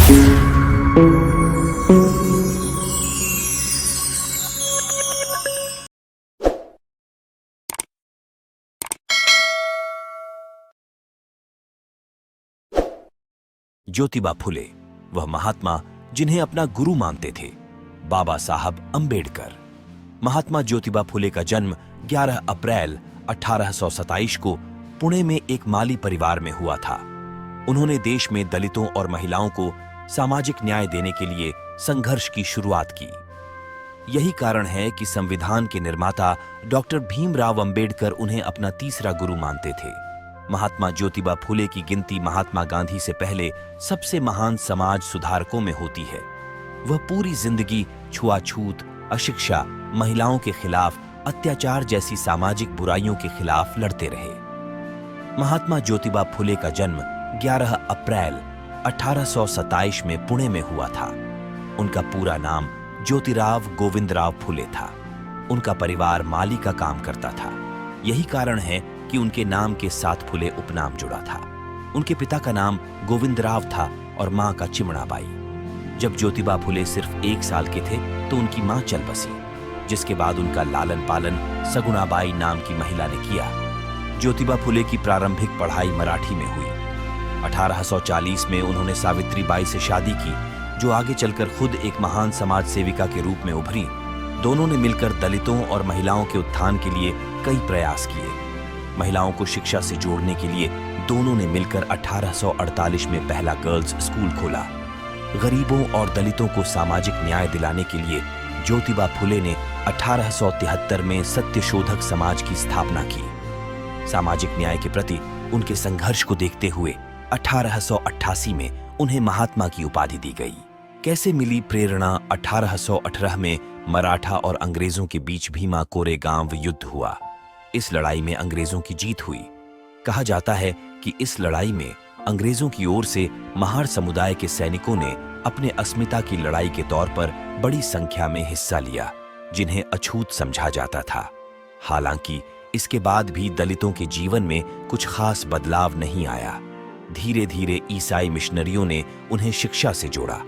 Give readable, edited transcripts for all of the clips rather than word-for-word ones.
ज्योतिबा फुले, वह महात्मा जिन्हें अपना गुरु मानते थे, बाबा साहब अंबेडकर। महात्मा ज्योतिबा फुले का जन्म 11 अप्रैल 1827 को पुणे में एक माली परिवार में हुआ था। उन्होंने देश में दलितों और महिलाओं को सामाजिक न्याय देने के लिए संघर्ष की शुरुआत की। यही कारण है कि संविधान के निर्माता डॉक्टर भीमराव अंबेडकर उन्हें अपना तीसरा गुरु मानते थे। महात्मा ज्योतिबा फुले की गिनती महात्मा गांधी से पहले सबसे महान समाज सुधारकों में होती है। वह पूरी जिंदगी छुआछूत, अशिक्षा, महिलाओं के खिलाफ अत्याचार जैसी सामाजिक बुराइयों के खिलाफ लड़ते रहे। महात्मा ज्योतिबा फुले का जन्म 11 अप्रैल 1827 में पुणे में हुआ था। उनका पूरा नाम ज्योतिराव गोविंदराव फुले था। उनका परिवार माली का काम करता था। यही कारण है कि उनके नाम के साथ फुले उपनाम जुड़ा था। उनके पिता का नाम गोविंदराव था और मां का चिमणाबाई। जब ज्योतिबा फुले सिर्फ 1 साल के थे तो उनकी मां चल बसी, जिसके बाद उनका लालन पालन सगुणाबाई नाम की महिला ने किया। ज्योतिबा फुले की प्रारंभिक पढ़ाई मराठी में हुई। 1840 में उन्होंने सावित्रीबाई से शादी की, जो आगे चलकर खुद एक महान समाज सेविका के रूप में उभरी। दोनों ने मिलकर दलितों और महिलाओं के उत्थान के लिए कई प्रयास किए। महिलाओं को शिक्षा से जोड़ने के लिए दोनों ने मिलकर 1848 में पहला गर्ल्स स्कूल खोला। गरीबों और दलितों को सामाजिक न्याय दिलाने के लिए ज्योतिबा फुले ने 1873 में सत्यशोधक समाज की स्थापना की। सामाजिक न्याय के प्रति उनके संघर्ष को देखते हुए 1888 में उन्हें महात्मा की उपाधि दी गई। कैसे मिली प्रेरणा? 1818 में मराठा और अंग्रेजों के बीच भीमा कोरेगांव युद्ध हुआ। इस लड़ाई में अंग्रेजों की जीत हुई। कहा जाता है कि इस लड़ाई में अंग्रेजों की ओर से महार समुदाय के सैनिकों ने अपने अस्मिता की लड़ाई के तौर पर बड़ी संख्या में हिस्सा लिया, जिन्हें अछूत समझा जाता था। हालांकि इसके बाद भी दलितों के जीवन में कुछ खास बदलाव नहीं आया। धीरे धीरे ईसाई मिशनरियों ने उन्हें शिक्षा से जोड़ा।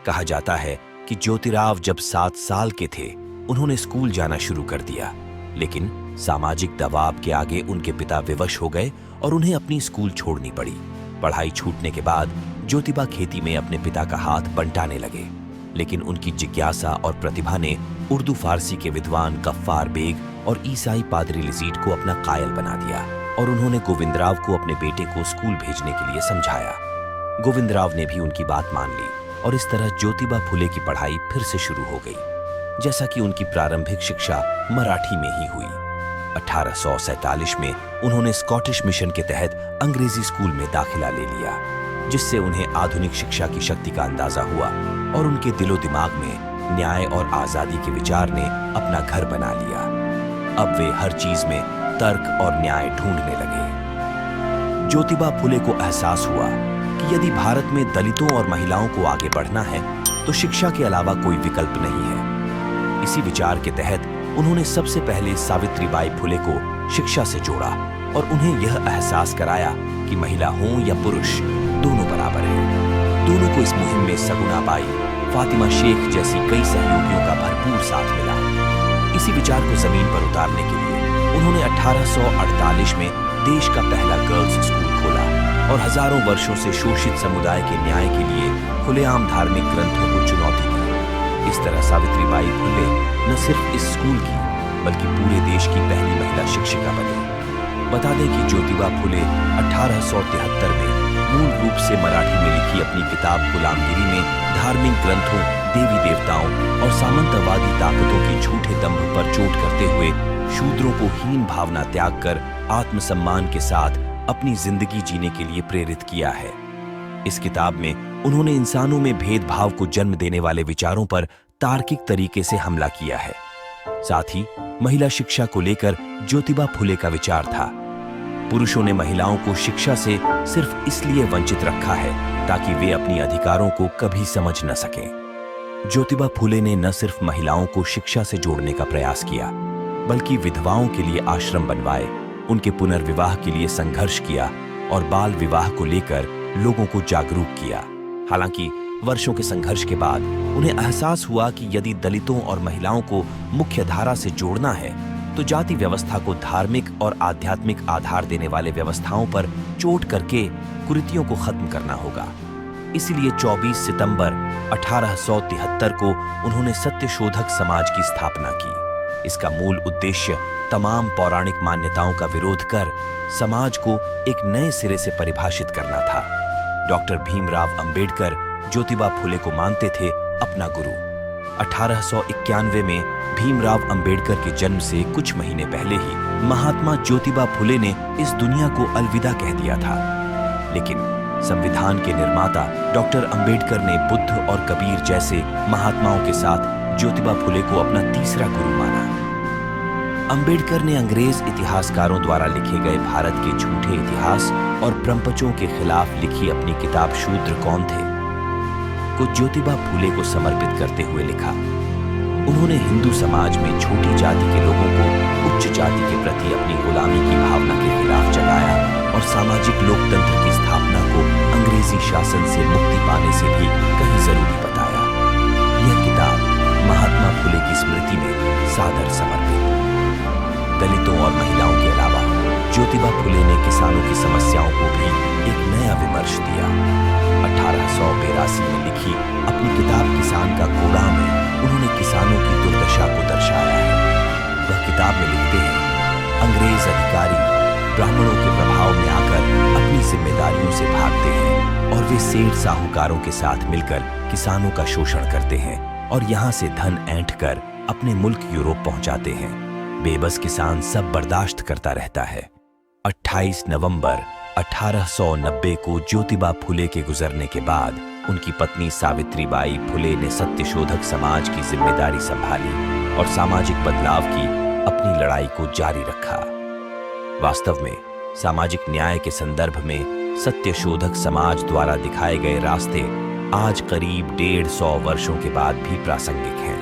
कहा जाता है कि ज्योतिराव जब 7 साल के थे उन्होंने स्कूल जाना शुरू कर दिया, लेकिन सामाजिक दबाव के आगे उनके पिता विवश हो गए और उन्हें अपनी स्कूल छोड़नी पड़ी। पढ़ाई छूटने के बाद ज्योतिबा खेती में अपने पिता का हाथ बंटाने लगे, लेकिन उनकी जिज्ञासा और प्रतिभा ने उर्दू फारसी के विद्वान गफ्फार बेग और ईसाई पादरी लिजीट को अपना कायल बना दिया और उन्होंने गोविंदराव को अपने बेटे को स्कूल भेजने के लिए समझाया। गोविंदराव ने भी उनकी बात मान ली और इस तरह ज्योतिबा फुले की पढ़ाई फिर से शुरू हो गई, जैसा कि उनकी प्रारंभिक शिक्षा मराठी में ही हुई। 1847 में उन्होंने स्कॉटिश मिशन के तहत अंग्रेजी स्कूल में दाखिला ले लिया, जिससे उन्हें आधुनिक शिक्षा की शक्ति का अंदाजा हुआ और उनके दिलो दिमाग में न्याय और आजादी के विचार ने अपना घर बना लिया। अब वे हर चीज में तर्क और न्याय ढूंढने लगे। ज्योतिबा फुले को एहसास हुआ कि यदि भारत में दलितों और महिलाओं को आगे बढ़ना है तो शिक्षा के अलावा कोई विकल्प नहीं है। इसी विचार के तहत उन्होंने सबसे पहले सावित्रीबाई फुले को शिक्षा से जोड़ा और उन्हें यह एहसास कराया कि महिला हो या पुरुष, दोनों बराबर हैं। दोनों को इस मुहिम में सगुणाबाई, फातिमा शेख जैसी कई सहयोगियों का भरपूर साथ मिला। इसी विचार को जमीन पर उतारने के लिए उन्होंने 1848 में देश का पहला गर्ल्स स्कूल खोला और हजारों वर्षों से शोषित समुदाय के न्याय के लिए खुलेआम धार्मिक ग्रंथों को चुनौती दी। इस तरह सावित्रीबाई फुले न सिर्फ इस स्कूल की बल्कि पूरे देश की पहली महिला शिक्षिका बनी। बता दें कि ज्योतिबा फुले 1873 में मूल रूप से मराठी में लिखी अपनी किताब गुलामगिरी में धार्मिक ग्रंथों, देवी देवताओं और सामंतवादी ताकतों के झूठे दंभ पर चोट करते हुए शूद्रों को हीन भावना त्याग कर आत्मसम्मान के साथ अपनी जिंदगी जीने के लिए प्रेरित किया है। इस किताब में उन्होंने इंसानों में भेदभाव को जन्म देने वाले विचारों पर तार्किक तरीके से हमला किया है। साथ ही महिला शिक्षा को लेकर ज्योतिबा फुले का विचार था, पुरुषों ने महिलाओं को शिक्षा से सिर्फ इसलिए वंचित रखा है ताकि वे अपनी अधिकारों को कभी समझ न सकें। ज्योतिबा फुले ने न सिर्फ महिलाओं को शिक्षा से जोड़ने का प्रयास किया, बल्कि विधवाओं के लिए आश्रम बनवाए, उनके पुनर्विवाह के लिए संघर्ष किया और बाल विवाह को लेकर लोगों को जागरूक किया। हालांकि वर्षों के संघर्ष के बाद उन्हें एहसास हुआ कि यदि दलितों और महिलाओं को मुख्य धारा से जोड़ना है तो जाति व्यवस्था को धार्मिक और आध्यात्मिक आधार देने वाले व्यवस्थाओं पर चोट करके कुरीतियों को खत्म करना होगा। इसलिए 24 सितंबर 1873 को उन्होंने सत्यशोधक समाज की स्थापना की। इसका मूल उद्देश्य तमाम पौराणिक मान्यताओं का विरोध कर समाज को एक नए सिरे से परिभाषित करना था। डॉक्टर भीमराव अंबेडकर ज्योतिबा फुले को मानते थे अपना गुरु। 1891 में भीमराव अंबेडकर के जन्म से कुछ महीने पहले ही महात्मा ज्योतिबा फुले ने इस दुनिया को अलविदा कह दिया था। लेकिन संविधान के निर्माता डॉक्टर अंबेडकर ने बुद्ध और कबीर जैसे महात्माओं के साथ ज्योतिबा फुले को अपना तीसरा गुरु माना। अंबेडकर ने अंग्रेज इतिहासकारों द्वारा लिखे गए भारत के झूठे इतिहास और प्रपंचों के खिलाफ लिखी अपनी किताब शूद्र कौन थे को ज्योतिबा फुले को समर्पित करते हुए लिखा। उन्होंने हिंदू समाज में छोटी जाति के लोगों को उच्च जाति के प्रति अपनी गुलामी की भावना के खिलाफ जगाया और सामाजिक लोकतंत्र की स्थापना को अंग्रेजी शासन से मुक्ति पाने से भी कहीं जरूरी बताया। यह किताब महात्मा फुले की स्मृति में सादर समर्पित। दलितों और महिलाओं के अलावा ज्योतिबा फुले ने किसानों की समस्याओं को भी एक नया विमर्श दिया। 1882 में लिखी अपनी किताब किसान का कोड़ा में उन्होंने किसानों की दुर्दशा को दर्शाया है। वह किताब में लिखते हैं, अंग्रेज अधिकारी ब्राह्मणों के प्रभाव में आकर अपनी जिम्मेदारियों से भागते हैं और वे सेठ साहूकारों के साथ मिलकर किसानों का शोषण करते हैं और यहाँ से धन ऐंठ कर अपने मुल्क यूरोप पहुंचाते हैं। बेबस किसान सब बर्दाश्त करता रहता है। 28 नवंबर 1890 को ज्योतिबा फुले के गुजरने के बाद उनकी पत्नी सावित्रीबाई फुले ने सत्यशोधक समाज की जिम्मेदारी संभाली और सामाजिक बदलाव की अपनी लड़ाई को जारी रखा। वास्तव में सामाजिक न्याय के संदर्भ में सत्यशोधक समाज द्वारा दिखाए गए रास्ते आज करीब 150 वर्षों के बाद भी प्रासंगिक हैं।